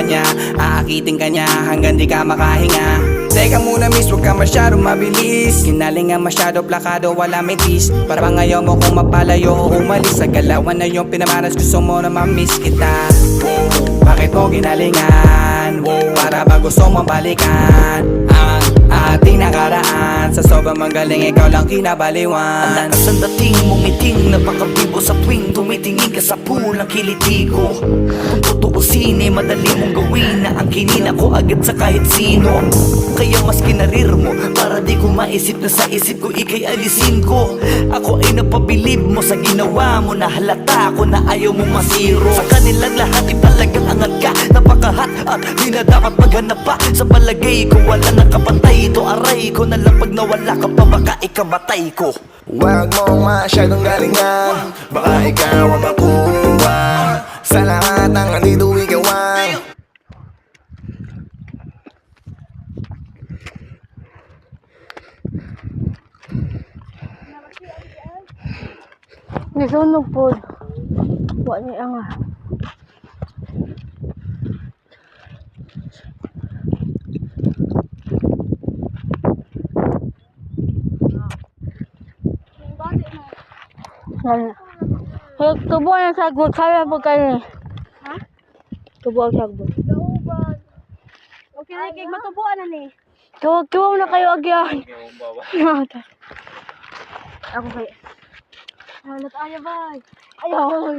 kanya, aakitin ka niya hanggang di ka makahinga. Teka muna miss, huwag ka masyadong mabilis. Kinalingan masyado, plakado, wala metis. Para bang ayaw mo kung mapalayo o umalis. Sa galawan na yung pinamaras, gusto mo na mamiss kita. Bakit mo ginalingan? Para ba gusto mong balikan ang ating nakaraan? Sa sobrang magaling, ikaw lang kinabaliwan. Ang lakas ang dating mong iting, napakabibo sa tuwing tumitingin ka sa pulang kiliti ko. Kung tutuusin ay madali mong gawin na ang kinina ko agad sa kahit sino. Kaya mas kinarir mo para di ko maisip na sa isip ko ikay alisin ko. Ako ay napabilib mo sa ginawa mo, na halata ko na ayaw mo masiro. Sa kanilang lahat ay talagang angat ka, napakahat at di na dapat maghanap pa. Sa palagay ko wala nang kapatay, ito aray ko na lang pag nawala ka pa baka ikamatay ko. Huwag mong masyadong galingan, baka ikaw ang makuha sa lahat ng nandito ikaw ang nisunog po. Wa niya nga. Tubo ang sagot, kaya po kayo. Ha? Tubo ang sagot. Okay na kay matubuan na ni. Tuwo na kayo agyan. Ako kay. Ano tayo ba? Ayaw.